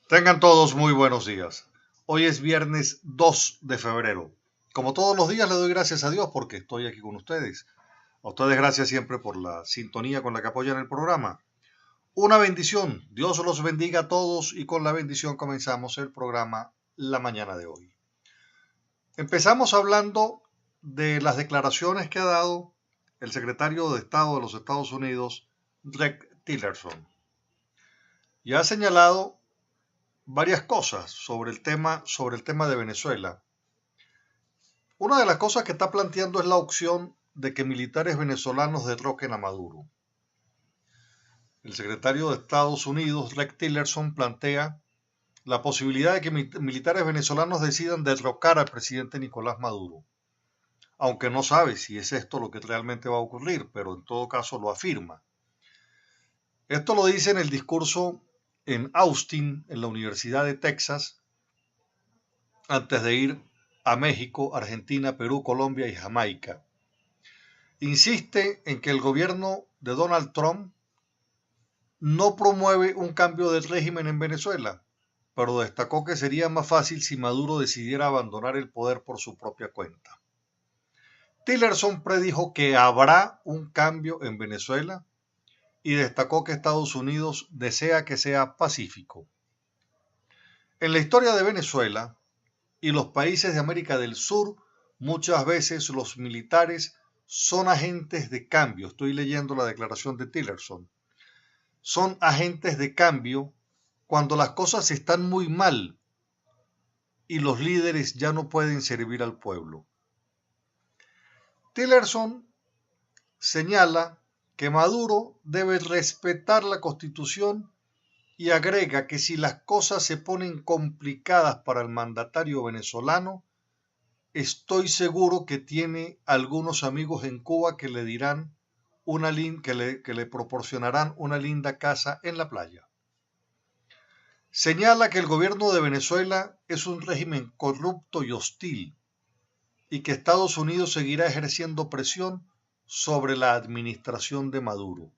Tengan todos muy buenos días. Hoy es viernes 2 de febrero. Como todos los días le doy gracias a Dios porque estoy aquí con ustedes. A ustedes gracias siempre por la sintonía con la que apoyan el programa. Una bendición. Dios los bendiga a todos y con la bendición comenzamos el programa la mañana de hoy. Empezamos hablando de las declaraciones que ha dado el secretario de Estado de los Estados Unidos, Rex Tillerson. Y ha señalado varias cosas sobre el tema de Venezuela. Una de las cosas que está planteando es la opción de que militares venezolanos derroquen a Maduro. El secretario de Estados Unidos, Rex Tillerson, plantea la posibilidad de que militares venezolanos decidan derrocar al presidente Nicolás Maduro, aunque no sabe si es esto lo que realmente va a ocurrir, pero en todo caso lo afirma. Esto lo dice en el discurso en Austin, en la Universidad de Texas, antes de ir a México, Argentina, Perú, Colombia y Jamaica. Insiste en que el gobierno de Donald Trump no promueve un cambio del régimen en Venezuela, pero destacó que sería más fácil si Maduro decidiera abandonar el poder por su propia cuenta. Tillerson predijo que habrá un cambio en Venezuela y destacó que Estados Unidos desea que sea pacífico. En la historia de Venezuela y los países de América del Sur, muchas veces los militares son agentes de cambio. Estoy leyendo la declaración de Tillerson. Son agentes de cambio cuando las cosas están muy mal y los líderes ya no pueden servir al pueblo. Tillerson señala que Maduro debe respetar la Constitución y agrega que si las cosas se ponen complicadas para el mandatario venezolano, estoy seguro que tiene algunos amigos en Cuba que le dirán que le proporcionarán una linda casa en la playa. Señala que el gobierno de Venezuela es un régimen corrupto y hostil y que Estados Unidos seguirá ejerciendo presión sobre la administración de Maduro.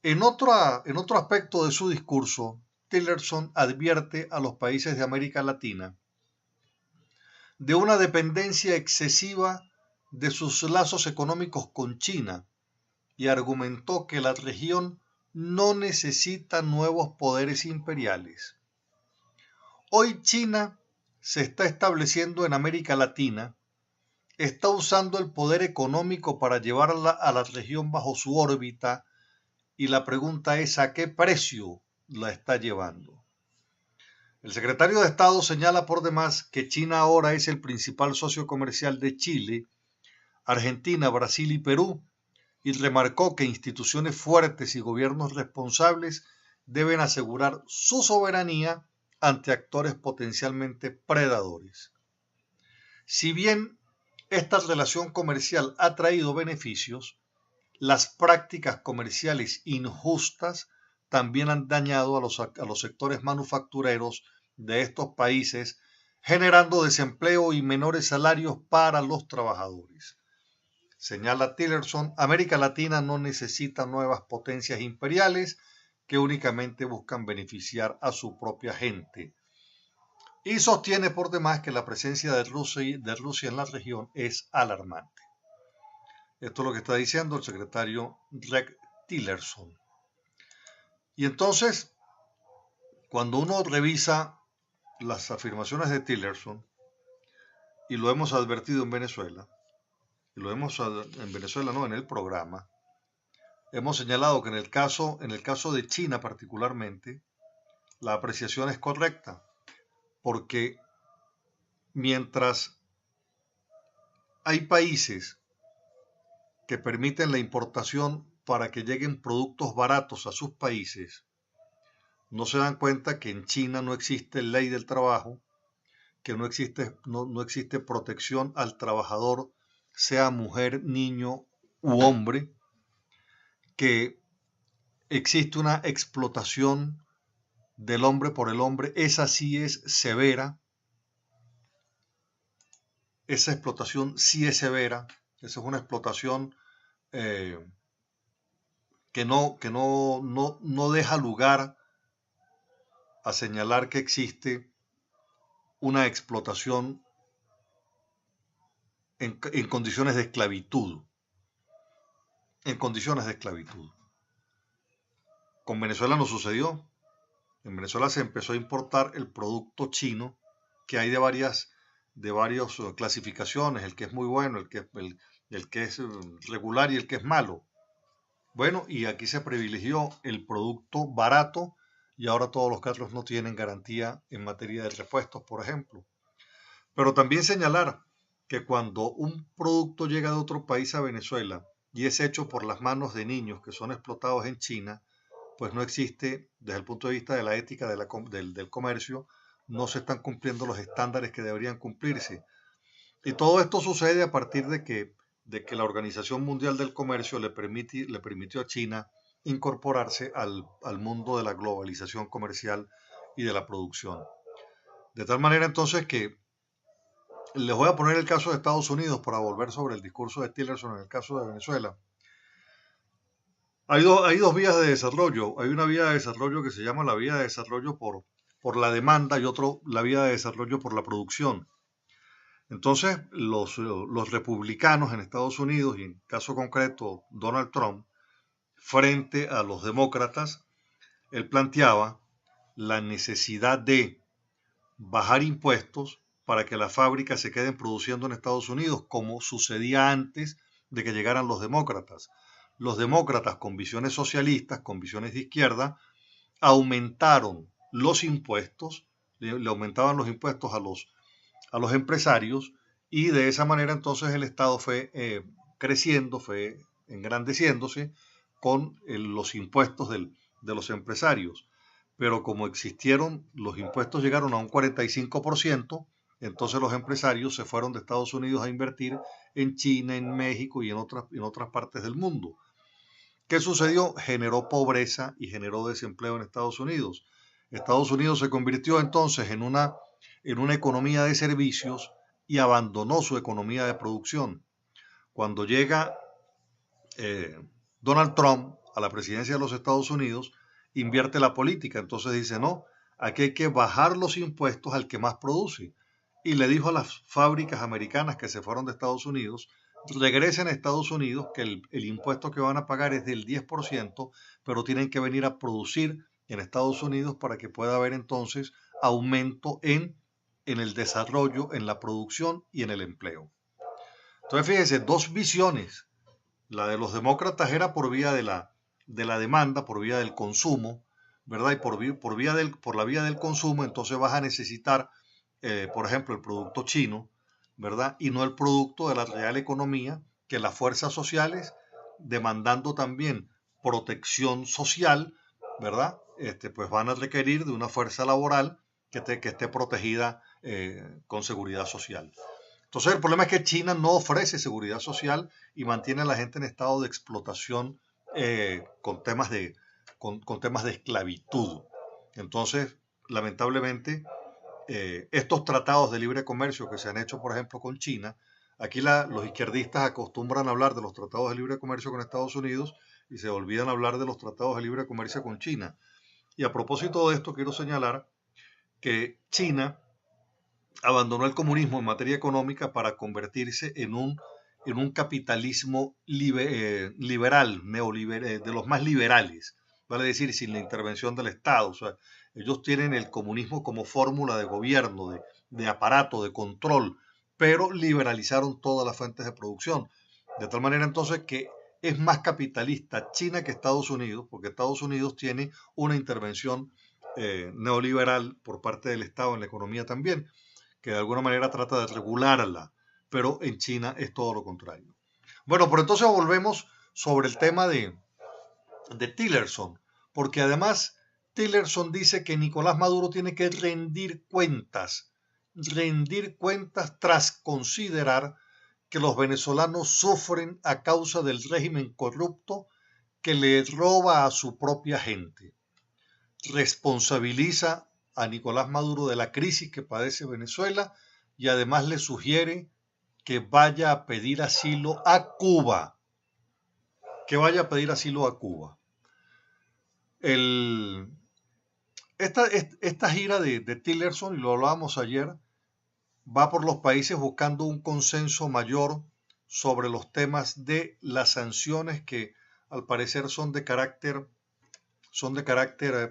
En otro aspecto de su discurso, Tillerson advierte a los países de América Latina de una dependencia excesiva de sus lazos económicos con China y argumentó que la región no necesita nuevos poderes imperiales. Hoy China se está estableciendo en América Latina, está usando el poder económico para llevarla a la región bajo su órbita y la pregunta es ¿a qué precio la está llevando? El secretario de Estado señala por demás que China ahora es el principal socio comercial de Chile, Argentina, Brasil y Perú, y remarcó que instituciones fuertes y gobiernos responsables deben asegurar su soberanía ante actores potencialmente predadores. Si bien esta relación comercial ha traído beneficios, las prácticas comerciales injustas también han dañado a los sectores manufactureros de estos países, generando desempleo y menores salarios para los trabajadores. Señala Tillerson, América Latina no necesita nuevas potencias imperiales que únicamente buscan beneficiar a su propia gente. Y sostiene por demás que la presencia de Rusia en la región es alarmante. Esto es lo que está diciendo el secretario Rex Tillerson. Y entonces, cuando uno revisa las afirmaciones de Tillerson, y lo hemos advertido en Venezuela, en el programa, hemos señalado que en el caso de China particularmente, la apreciación es correcta, porque mientras hay países que permiten la importación para que lleguen productos baratos a sus países, no se dan cuenta que en China no existe ley del trabajo, que no existe protección al trabajador, sea mujer, niño u hombre, que existe una explotación del hombre por el hombre, esa sí es severa, esa explotación sí es severa, esa es una explotación eh, que no deja lugar a señalar que existe una explotación en condiciones de esclavitud. En condiciones de esclavitud. Con Venezuela no sucedió. En Venezuela se empezó a importar el producto chino, que hay de varias clasificaciones, el que es muy bueno, el que es regular y el que es malo. Bueno, y aquí se privilegió el producto barato y ahora todos los carros no tienen garantía en materia de repuestos, por ejemplo. Pero también señalar que cuando un producto llega de otro país a Venezuela y es hecho por las manos de niños que son explotados en China, pues no existe, desde el punto de vista de la ética del comercio, no se están cumpliendo los estándares que deberían cumplirse. Y todo esto sucede a partir de que la Organización Mundial del Comercio le permitió a China incorporarse al mundo de la globalización comercial y de la producción. De tal manera entonces que les voy a poner el caso de Estados Unidos para volver sobre el discurso de Tillerson en el caso de Venezuela. Hay dos vías de desarrollo. Hay una vía de desarrollo que se llama la vía de desarrollo por la demanda y la vía de desarrollo por la producción. Entonces, los republicanos en Estados Unidos, y en caso concreto Donald Trump, frente a los demócratas, él planteaba la necesidad de bajar impuestos para que las fábricas se queden produciendo en Estados Unidos, como sucedía antes de que llegaran los demócratas. Los demócratas con visiones socialistas, con visiones de izquierda, aumentaron los impuestos, le aumentaban los impuestos a los empresarios, y de esa manera entonces el Estado fue creciendo, fue engrandeciéndose con los impuestos de los empresarios. Pero como existieron, los impuestos llegaron a un 45%, entonces los empresarios se fueron de Estados Unidos a invertir en China, en México y en otras partes del mundo. ¿Qué sucedió? Generó pobreza y generó desempleo en Estados Unidos. Estados Unidos se convirtió entonces en una economía de servicios y abandonó su economía de producción. Cuando llega Donald Trump a la presidencia de los Estados Unidos, invierte la política. Entonces dice, no, aquí hay que bajar los impuestos al que más produce. Y le dijo a las fábricas americanas que se fueron de Estados Unidos, regresen a Estados Unidos, que el impuesto que van a pagar es del 10%, pero tienen que venir a producir en Estados Unidos para que pueda haber entonces aumento en el desarrollo, en la producción y en el empleo. Entonces fíjense, dos visiones. La de los demócratas era por vía de la demanda, por vía del consumo, ¿verdad? Y por la vía del consumo, entonces vas a necesitar, por ejemplo, el producto chino, ¿verdad? Y no el producto de la real economía, que las fuerzas sociales, demandando también protección social, ¿verdad? Pues van a requerir de una fuerza laboral que esté protegida con seguridad social. Entonces el problema es que China no ofrece seguridad social y mantiene a la gente en estado de explotación con temas de esclavitud. Entonces, lamentablemente, estos tratados de libre comercio que se han hecho, por ejemplo, con China, aquí los izquierdistas acostumbran a hablar de los tratados de libre comercio con Estados Unidos y se olvidan hablar de los tratados de libre comercio con China. Y a propósito de esto, quiero señalar que China abandonó el comunismo en materia económica para convertirse en un capitalismo liberal, neoliberal, de los más liberales, vale decir, sin la intervención del Estado. O sea, ellos tienen el comunismo como fórmula de gobierno, de aparato, de control, pero liberalizaron todas las fuentes de producción. De tal manera entonces que es más capitalista China que Estados Unidos, porque Estados Unidos tiene una intervención neoliberal por parte del Estado en la economía también, que de alguna manera trata de regularla, pero en China es todo lo contrario. Bueno, pero entonces volvemos sobre el tema de Tillerson, porque además Tillerson dice que Nicolás Maduro tiene que rendir cuentas tras considerar que los venezolanos sufren a causa del régimen corrupto que le roba a su propia gente. Responsabiliza a Nicolás Maduro de la crisis que padece Venezuela y además le sugiere que vaya a pedir asilo a Cuba. Que vaya a pedir asilo a Cuba. El Esta gira de Tillerson, y lo hablábamos ayer, va por los países buscando un consenso mayor sobre los temas de las sanciones que al parecer son de carácter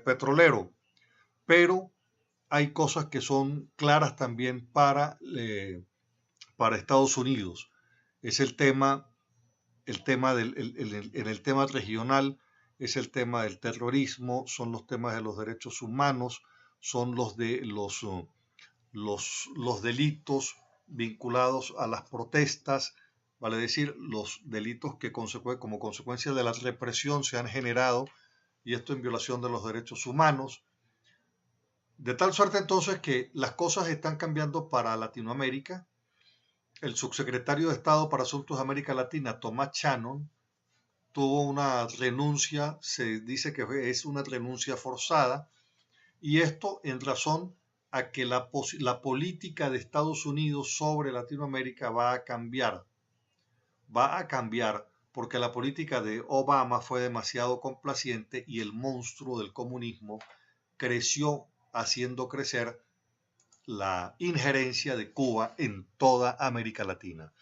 petrolero, pero hay cosas que son claras también para Estados Unidos. Es en el tema regional, es el tema del terrorismo, son los temas de los derechos humanos, son los de los delitos vinculados a las protestas, vale decir, los delitos que como consecuencia de la represión se han generado, y esto en violación de los derechos humanos. De tal suerte entonces que las cosas están cambiando para Latinoamérica. El subsecretario de Estado para Asuntos de América Latina, Tomás Shannon, tuvo una renuncia, se dice que es una renuncia forzada, y esto en razón a que la política de Estados Unidos sobre Latinoamérica va a cambiar. Va a cambiar porque la política de Obama fue demasiado complaciente y el monstruo del comunismo creció haciendo crecer la injerencia de Cuba en toda América Latina.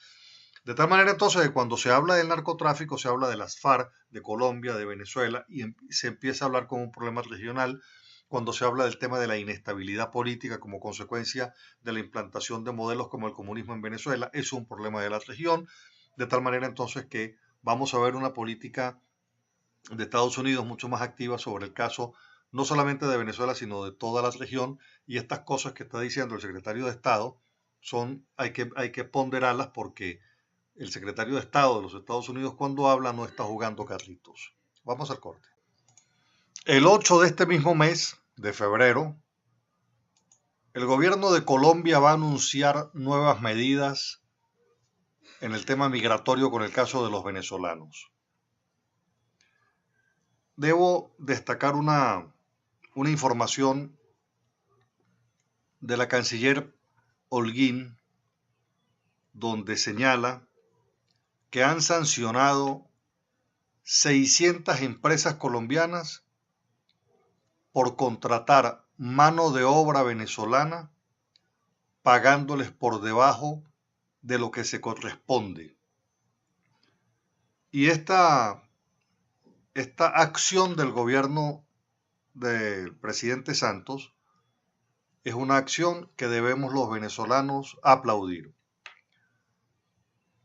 De tal manera entonces que cuando se habla del narcotráfico se habla de las FARC, de Colombia, de Venezuela, y se empieza a hablar como un problema regional. Cuando se habla del tema de la inestabilidad política como consecuencia de la implantación de modelos como el comunismo en Venezuela, es un problema de la región, de tal manera entonces que vamos a ver una política de Estados Unidos mucho más activa sobre el caso no solamente de Venezuela, sino de toda la región, y estas cosas que está diciendo el secretario de Estado hay que ponderarlas porque el secretario de Estado de los Estados Unidos cuando habla no está jugando carritos. Vamos al corte. El 8 de este mismo mes, de febrero, el gobierno de Colombia va a anunciar nuevas medidas en el tema migratorio con el caso de los venezolanos. Debo destacar una información de la canciller Holguín, donde señala que han sancionado 600 empresas colombianas por contratar mano de obra venezolana pagándoles por debajo de lo que se corresponde. Y esta acción del gobierno del presidente Santos es una acción que debemos los venezolanos aplaudir,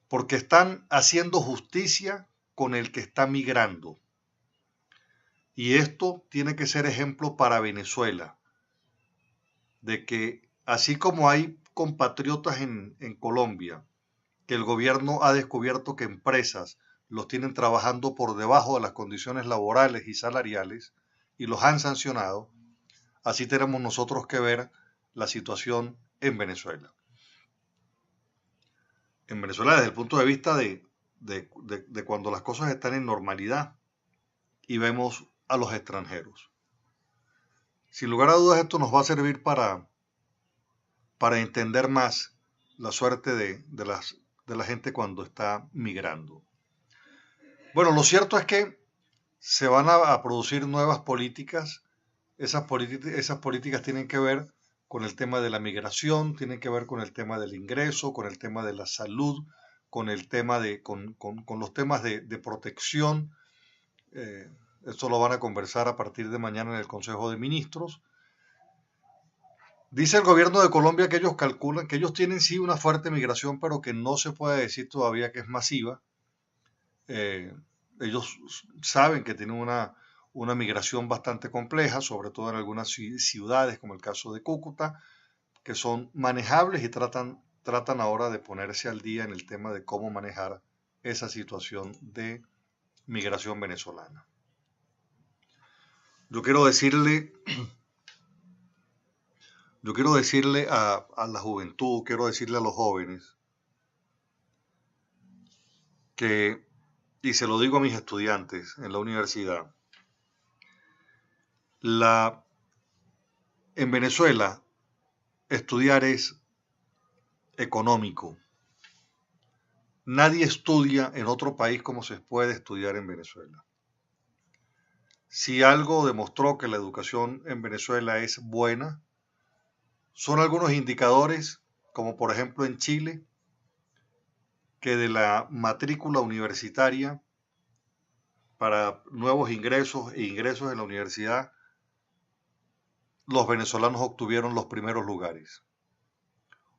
porque están haciendo justicia con el que está migrando. Y esto tiene que ser ejemplo para Venezuela, de que así como hay compatriotas en Colombia, que el gobierno ha descubierto que empresas los tienen trabajando por debajo de las condiciones laborales y salariales y los han sancionado, así tenemos nosotros que ver la situación en Venezuela. En Venezuela desde el punto de vista de cuando las cosas están en normalidad y vemos a los extranjeros. Sin lugar a dudas esto nos va a servir para entender más la suerte de la gente cuando está migrando. Bueno, lo cierto es que se van a producir nuevas políticas. Esas políticas tienen que ver con el tema de la migración, tienen que ver con el tema del ingreso, con el tema de la salud, con el tema con los temas de protección. Esto lo van a conversar a partir de mañana en el Consejo de Ministros. Dice el gobierno de Colombia que ellos calculan que ellos tienen sí una fuerte migración, pero que no se puede decir todavía que es masiva. Ellos saben que tienen una migración bastante compleja, sobre todo en algunas ciudades, como el caso de Cúcuta, que son manejables y tratan ahora de ponerse al día en el tema de cómo manejar esa situación de migración venezolana. Yo quiero decirle a la juventud, quiero decirle a los jóvenes que, y se lo digo a mis estudiantes en la universidad, en Venezuela estudiar es económico. Nadie estudia en otro país como se puede estudiar en Venezuela. Si algo demostró que la educación en Venezuela es buena, son algunos indicadores, como por ejemplo en Chile, que de la matrícula universitaria para nuevos ingresos e ingresos en la universidad, los venezolanos obtuvieron los primeros lugares.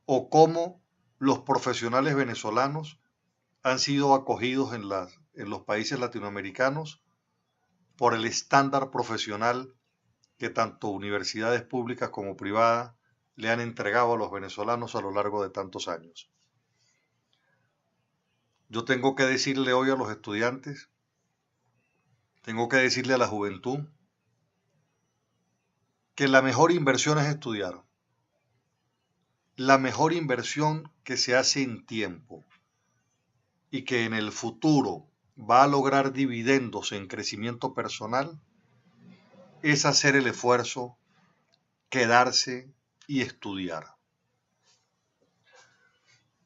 O cómo los profesionales venezolanos han sido acogidos en los países latinoamericanos por el estándar profesional que tanto universidades públicas como privadas le han entregado a los venezolanos a lo largo de tantos años. Yo tengo que decirle hoy a los estudiantes, tengo que decirle a la juventud, que la mejor inversión es estudiar. La mejor inversión que se hace en tiempo y que en el futuro va a lograr dividendos en crecimiento personal es hacer el esfuerzo, quedarse y estudiar.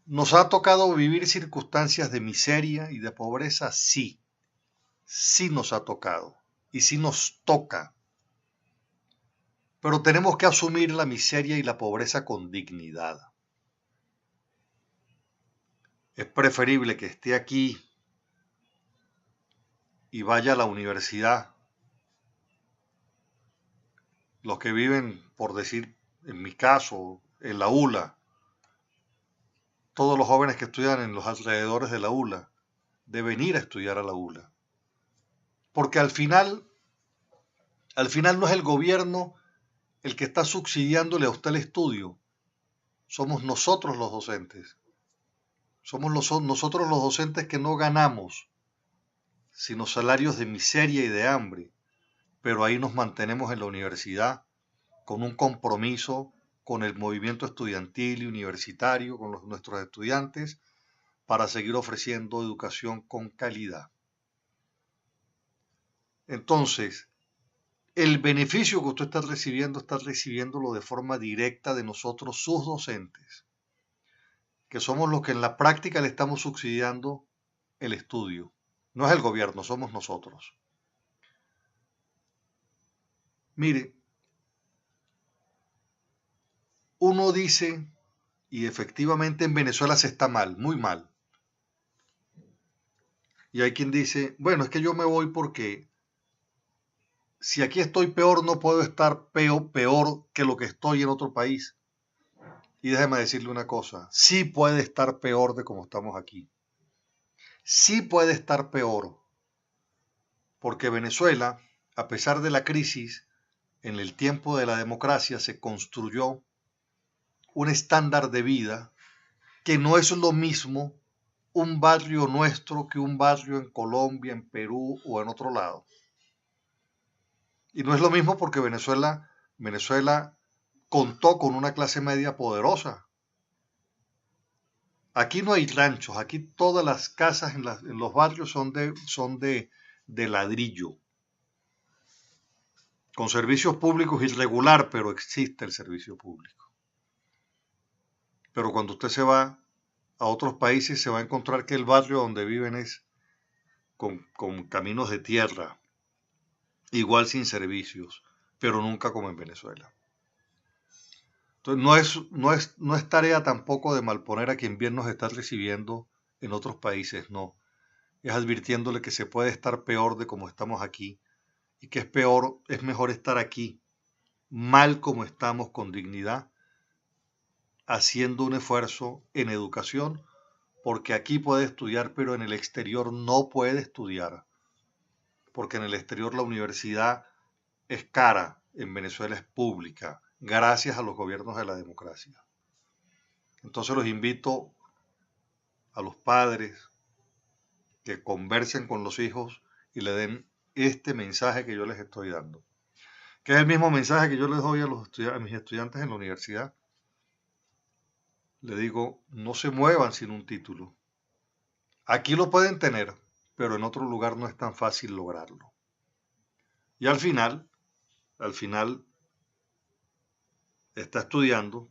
¿Nos ha tocado vivir circunstancias de miseria y de pobreza? Sí, sí nos ha tocado y sí nos toca. Pero tenemos que asumir la miseria y la pobreza con dignidad. Es preferible que esté aquí y vaya a la universidad. Los que viven, por decir, en mi caso, en la ULA, todos los jóvenes que estudian en los alrededores de la ULA, deben ir a estudiar a la ULA. Porque al final no es el gobierno el que está subsidiándole a usted el estudio. Somos nosotros los docentes. Somos nosotros los docentes que no ganamos, sino salarios de miseria y de hambre. Pero ahí nos mantenemos en la universidad con un compromiso con el movimiento estudiantil y universitario, con nuestros estudiantes, para seguir ofreciendo educación con calidad. Entonces, el beneficio que usted está recibiéndolo de forma directa de nosotros, sus docentes, que somos los que en la práctica le estamos subsidiando el estudio. No es el gobierno, somos nosotros. Mire, uno dice, y efectivamente en Venezuela se está mal, muy mal. Y hay quien dice, bueno, es que yo me voy porque si aquí estoy peor, no puedo estar peor que lo que estoy en otro país. Y déjeme decirle una cosa, sí puede estar peor de como estamos aquí. Sí puede estar peor, porque Venezuela, a pesar de la crisis, en el tiempo de la democracia se construyó un estándar de vida que no es lo mismo un barrio nuestro que un barrio en Colombia, en Perú o en otro lado. Y no es lo mismo porque Venezuela contó con una clase media poderosa. Aquí no hay ranchos, aquí todas las casas en los barrios son de ladrillo, con servicios públicos irregular, pero existe el servicio público. Pero cuando usted se va a otros países se va a encontrar que el barrio donde viven es con caminos de tierra, igual sin servicios, pero nunca como en Venezuela. Entonces no es tarea tampoco de malponer a quien bien nos está recibiendo en otros países, no. Es advirtiéndole que se puede estar peor de como estamos aquí y que es mejor estar aquí, mal como estamos, con dignidad, haciendo un esfuerzo en educación, porque aquí puede estudiar, pero en el exterior no puede estudiar, porque en el exterior la universidad es cara, en Venezuela es pública, gracias a los gobiernos de la democracia. Entonces los invito a los padres que conversen con los hijos y le den este mensaje que yo les estoy dando, que es el mismo mensaje que yo les doy a mis estudiantes en la universidad. Le digo, no se muevan sin un título. Aquí lo pueden tener, pero en otro lugar no es tan fácil lograrlo. Y al final está estudiando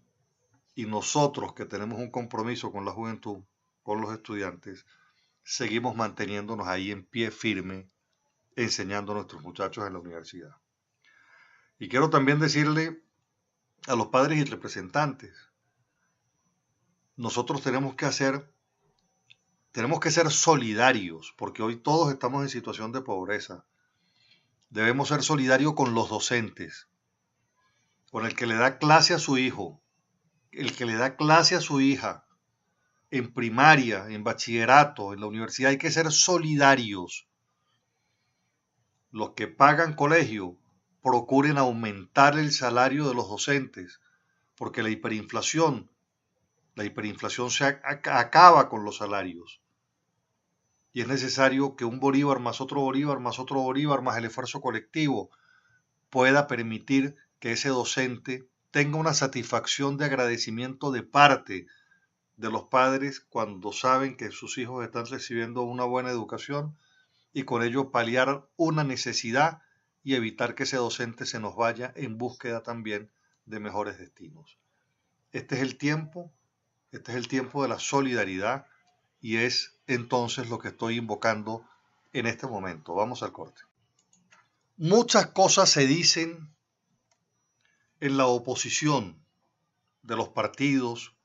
y nosotros que tenemos un compromiso con la juventud, con los estudiantes, seguimos manteniéndonos ahí en pie firme enseñando a nuestros muchachos en la universidad. Y quiero también decirle a los padres y representantes, nosotros tenemos que ser solidarios, porque hoy todos estamos en situación de pobreza. Debemos ser solidarios con los docentes, con el que le da clase a su hijo, el que le da clase a su hija, en primaria, en bachillerato, en la universidad. Hay que ser solidarios. Los que pagan colegio, procuren aumentar el salario de los docentes, porque la hiperinflación acaba con los salarios. Y es necesario que un bolívar más otro bolívar más otro bolívar más el esfuerzo colectivo pueda permitir que ese docente tenga una satisfacción de agradecimiento de parte de los padres cuando saben que sus hijos están recibiendo una buena educación, y con ello paliar una necesidad y evitar que ese docente se nos vaya en búsqueda también de mejores destinos. Este es el tiempo de la solidaridad, y es entonces lo que estoy invocando en este momento. Vamos al corte. Muchas cosas se dicen en la oposición de los partidos,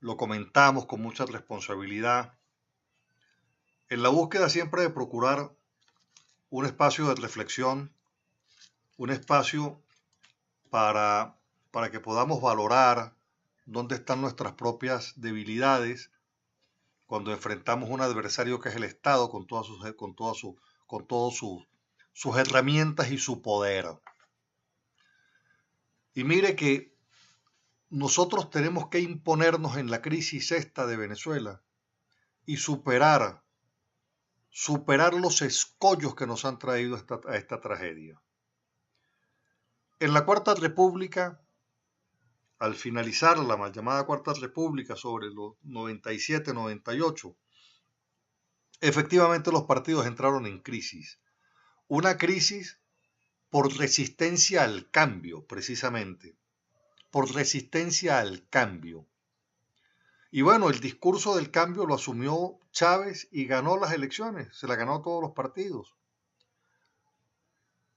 lo comentamos con mucha responsabilidad, en la búsqueda siempre de procurar un espacio de reflexión, un espacio para que podamos valorar dónde están nuestras propias debilidades cuando enfrentamos un adversario que es el Estado con todas sus herramientas y su poder. Y mire que nosotros tenemos que imponernos en la crisis esta de Venezuela y superar los escollos que nos han traído a esta tragedia. En la Cuarta República, al finalizar la mal llamada Cuarta República sobre los 97-98, efectivamente los partidos entraron en crisis. Una crisis por resistencia al cambio, precisamente. Por resistencia al cambio. Y bueno, el discurso del cambio lo asumió Chávez y ganó las elecciones, se la ganó a todos los partidos.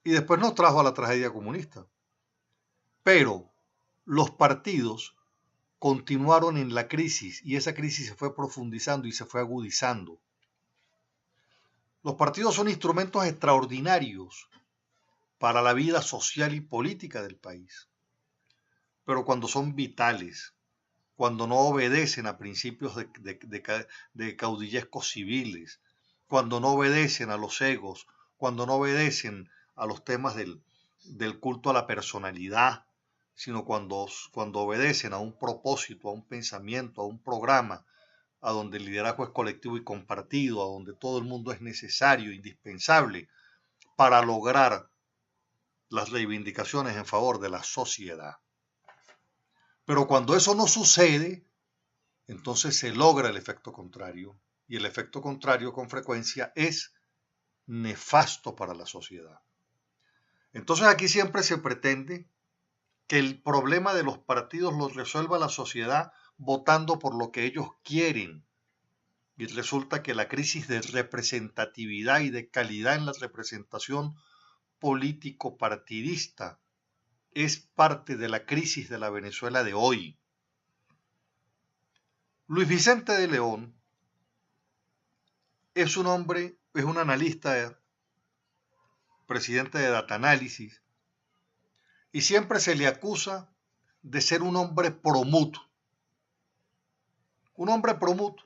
Y después nos trajo a la tragedia comunista. Pero los partidos continuaron en la crisis, y esa crisis se fue profundizando y se fue agudizando. Los partidos son instrumentos extraordinarios para la vida social y política del país, pero cuando son vitales, cuando no obedecen a principios de caudillescos civiles, cuando no obedecen a los egos, cuando no obedecen a los temas del culto a la personalidad, sino cuando obedecen a un propósito, a un pensamiento, a un programa, a donde el liderazgo es colectivo y compartido, a donde todo el mundo es necesario, indispensable, para lograr las reivindicaciones en favor de la sociedad. Pero cuando eso no sucede, entonces se logra el efecto contrario, y el efecto contrario con frecuencia es nefasto para la sociedad. Entonces aquí siempre se pretende que el problema de los partidos lo resuelva la sociedad votando por lo que ellos quieren. Y resulta que la crisis de representatividad y de calidad en la representación político-partidista es parte de la crisis de la Venezuela de hoy. Luis Vicente de León es un analista, presidente de Data Análisis, y siempre se le acusa de ser un hombre promuto. Un hombre promuto.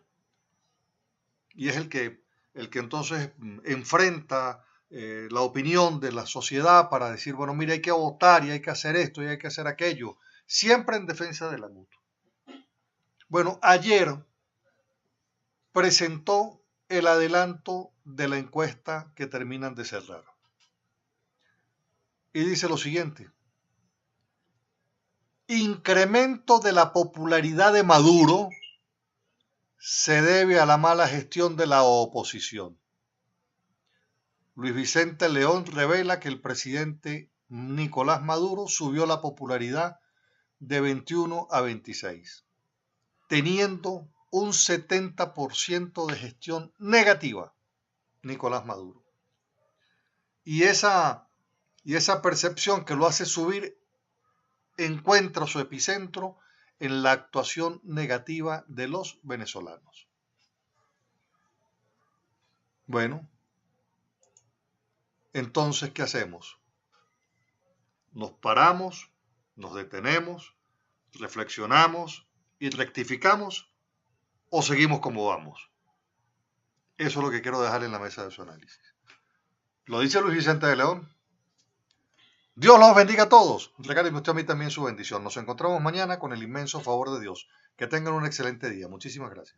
Y es el que entonces enfrenta la opinión de la sociedad para decir, bueno, mira, hay que votar y hay que hacer esto y hay que hacer aquello, siempre en defensa de la mutua. Bueno, ayer presentó el adelanto de la encuesta que terminan de cerrar. Y dice lo siguiente: incremento de la popularidad de Maduro se debe a la mala gestión de la oposición. Luis Vicente León revela que el presidente Nicolás Maduro subió la popularidad de 21 a 26, teniendo un 70% de gestión negativa, Nicolás Maduro. Y esa percepción que lo hace subir encuentra su epicentro en la actuación negativa de los venezolanos. Bueno, entonces, ¿qué hacemos? Nos paramos, nos detenemos, reflexionamos y rectificamos o seguimos como vamos. Eso es lo que quiero dejar en la mesa de su análisis. Lo dice Luis Vicente de León. Dios los bendiga a todos. Regáleme usted a mí también su bendición. Nos encontramos mañana con el inmenso favor de Dios. Que tengan un excelente día. Muchísimas gracias.